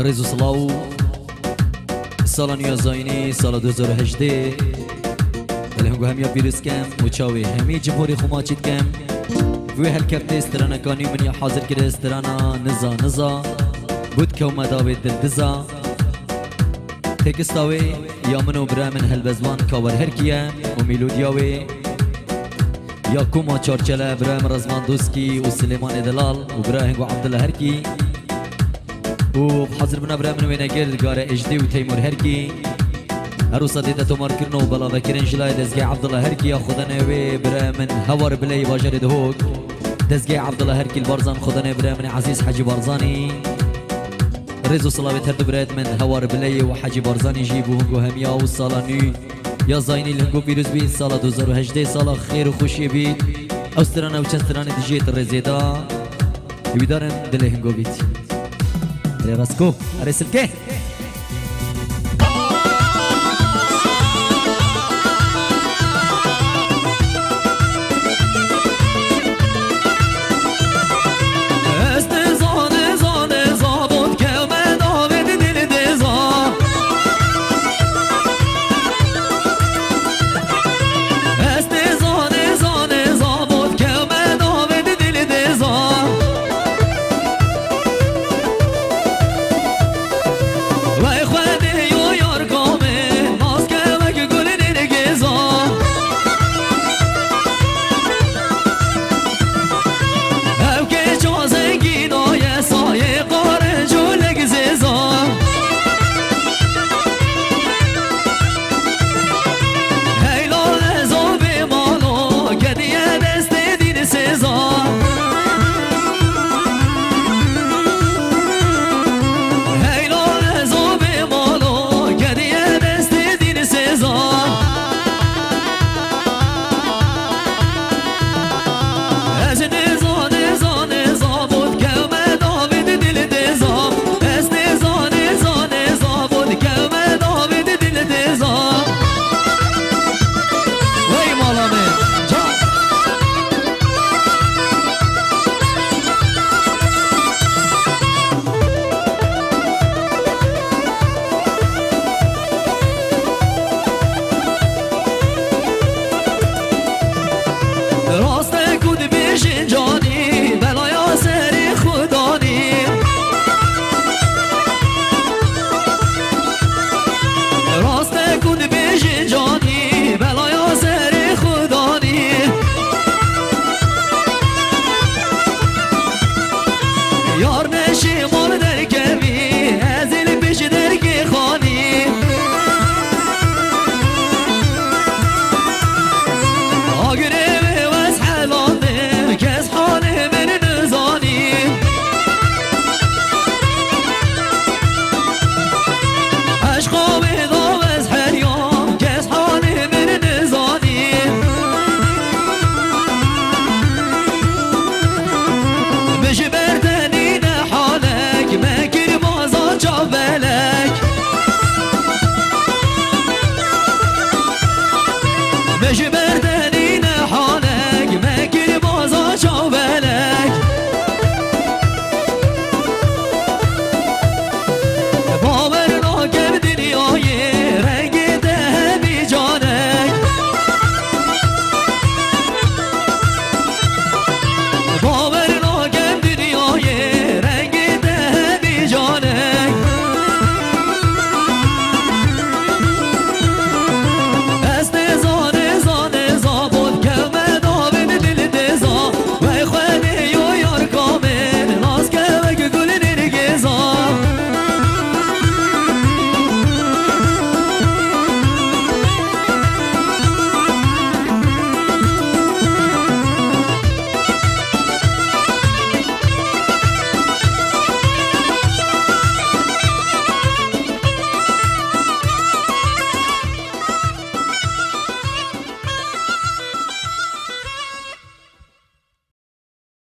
رزو صلاو سالا نیازاینی سال 2018 الهنگو همیا بیروز کم و چاوی همی جمهوری خماچید کم وی هلکفت استرانا کانی منی حاضر کرده استرانا نزا بود که اومداوی دلدزا تکستاوی یا منو برا من هلبزوان کاور هرکیه و میلودیاوی یا کوما چارچله برا من رزمان دوسکی و سلیمان دلال و برا هنگو عبدالله هرکی و حاضر بنا برا من وینگر گاره اجدی و تیمور هرکی عروسا دیده تومار کرنو بلا وکرین جلای دزگی عبدالله هرکی یا خدا نوی برا من هوار بلی باجر دهوک دزگی عبدالله هرکی البارزان خدا نوی برا من عزیز حجی بارزانی رزو صلاوی تردو برات من هوار بلی و حجی بارزانی جیبو هنگو همیا و سالا نی یا زاینی لهنگو بیروز بید سالا 2018 سالا خیر و خوشی بید اوسترانا و چسترانا دیجیت رزیدا یویدارم دل هنگو بید اره راسکو اره سلکه یار نشی مال